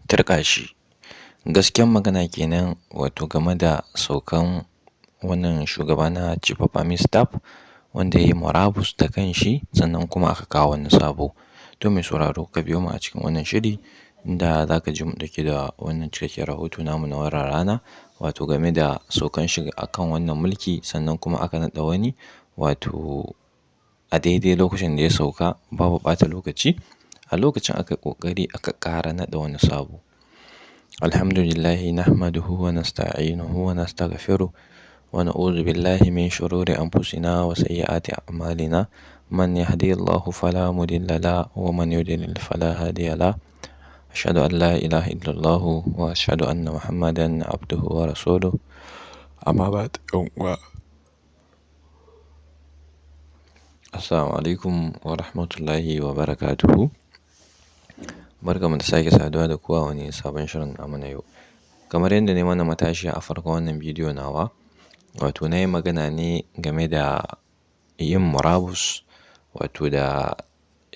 turƙa shi. Gaskiyar magana kenan wato game da saukan wannan shugaba na Chief of Army Staff wanda ya yi murabus da kanshi sannan kuma aka kawo wani sabo. To mai sauraro ka biyo mu a cikin wannan shiri inda za ka ji mu ɗauke da wannan cikakken rahoto namu na wannan rana wato game da saukan shi a kan wannan mulki sannan kuma aka naɗa wani wato a daidai lokacin da ya sauka babu ɓata lokaci. A lokacin aka yi ƙoƙari aka ƙara naɗa wani sabo. Alhamdulillahi nahmaduhu wa nasta'inuhu wa nastaghfiruh wa na'udhu billahi min shururi anfusina wa sayyiati a'malina. Man yahdihillahu fala mudilla lahu wa man yudlil fala hadiya lahu. Ashhadu an la ilaha illallah wa ashhadu anna Muhammadan abduhu wa rasuluh. Amma ba'd, yan uwa. Assalamu alaikum wa rahmatullahi wa barakatuhu. Barkanmu da sake saduwa da ku a wani sabon shirin namu na yau. Kamar yadda na yi mana matashiya a farkon wannan bidiyo nawa, wato na yi magana ne game da yin murabus wato da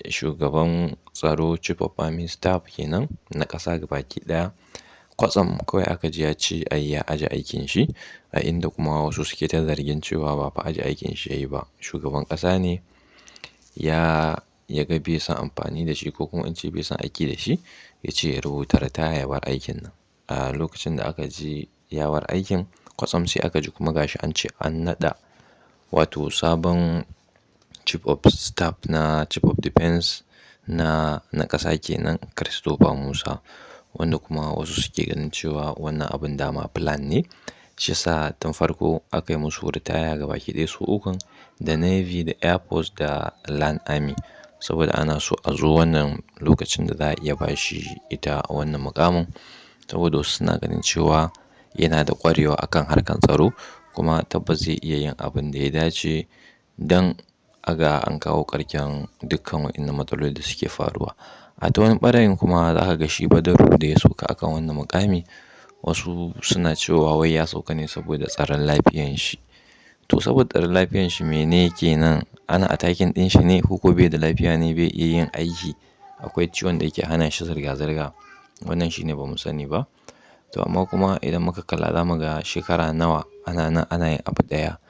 shugaban tsaro Chief of Army Staff kenan na ƙasa gabaki ɗaya. Kwatsam kawai aka ji ya ce ai ya aje aikin shi, a inda kuma wasu suke ta zargin cewa ba fa aje aikin shi yayi ba. Shugaban ƙasa ne ya ga bai son amfani da shi ko kuma in ce bai son aiki da shi, ya ce ya rubuta ritaya ya bar aikin nan. A lokacin da aka ji ya bar aikin, kwatsam sai aka ji kuma gashi an ce an naɗa wato sabon Chief of Staff na Chief of Defense na ƙasa kenan Christopher Musa, wanda kuma wasu suke ganin cewa wannan abin dama plan ne. Shi yasa tun farko aka yi musu ritaya gabaki ɗaya su ukun, da Navy, da Air Force, da Land Army, saboda ana so a zo wannan lokacin da za a iya ba shi ita wannan muƙamin, saboda wasu suna ganin cewa yana da ƙwarewa akan harkar tsaro kuma tabbas zai iya yin abin da ya dace don a ga an kawo ƙarshen dukkan waɗannan matsaloli da suke faruwa. A ta wani ɓarayin kuma za ka ga shi Badaru da ya sauka akan wannan muƙami, wasu suna cewa wai ya sauka ne saboda tsaron lafiyan shi. To saboda tsaron lafiyan shi mene kenan? Ana attacking ɗin shi ne ko bai da lafiya ne bai iya yin aiki? Akwai ciwon da yake hana shi zirga-zirga? Wannan shi ne ba mu sani ba. To amma kuma idan muka kalla za mu ga shekara nawa ana nan ana yin abu ɗaya.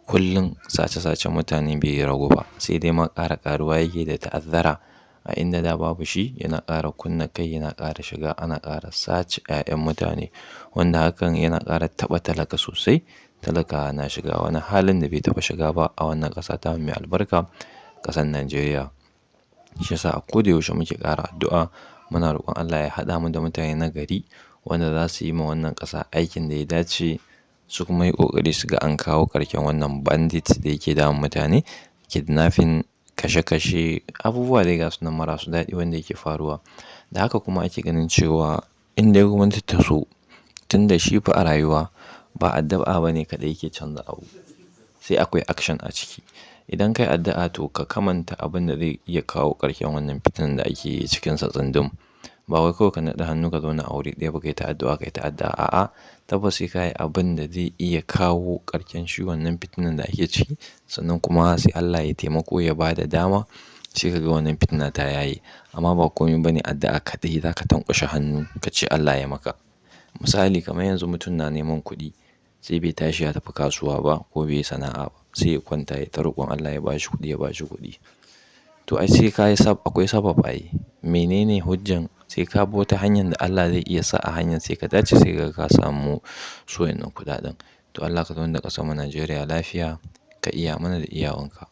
Kullum sace-sacen mutane bai ragu ba, sai dai ma ƙara ƙaruwa yake da ta'azzara. A inda da babu shi yana ƙara kunna kai, yana ƙara shiga, ana ƙara sace 'ya'yan mutane, wanda hakan yana ƙara taɓa talaka sosai. Talaka na shiga wani halin da bai taɓa shiga ba a wannan ƙasa tamu mai albarka, ƙasar Najeriya. Shi yasa a koda yaushe muke ƙara addu'a, muna roƙon Allah ya haɗa mu da mutane na gari wanda za su yi ma wannan ƙasa aikin da ya dace, su kuma yi ƙoƙari su ga an kawo ƙarshen wannan bandit da yake damun mutane, kidnapping, kashe-kashe, abubuwa dai ga su nan marasu daɗi wanda yake faruwa. Da haka kuma ake ganin cewa in dai gwamnati ta so, tun da shi fa a rayuwa ba addu'a ba ne kaɗai yake canza abu, sai akwai action a ciki. Idan kai addu'a to ka kamanta abin da zai iya kawo ƙarshen wannan fitinan da ake cikinsa tsundum. Ba wai kawai ka naɗa hannu ka zauna a wuri ɗaya ba kai ta addu'a kai ta addu'a. A'a, tabbas sai ka yi abin da zai iya kawo ƙarshen shi wannan fitinan da ake ciki, sannan kuma sai Allah ya taimako ya ba da dama sai ka ga wannan fitina ta yaye. Amma ba komai ba ne addu'a kaɗai za ka tanƙwashe hannu ka ce Allah ya maka. Misali kamar yanzu mutum na neman kuɗi sai bai tashi ya tafi kasuwa ba ko bai yi sana'a ba, sai ya kwanta ya ta roƙon Allah ya ba shi kuɗi, ya ba shi kuɗi. To ai sai ka yi akwai sabab ai. Menene hujjan? Sai ka bi wata hanyar da Allah zai iya sa a hanyar sai ka dace sai ka samu su waƴannan kuɗaɗen. To Allah ka zaunar da ƙasarmu Najeriya lafiya, ka iya mana da iyawanka.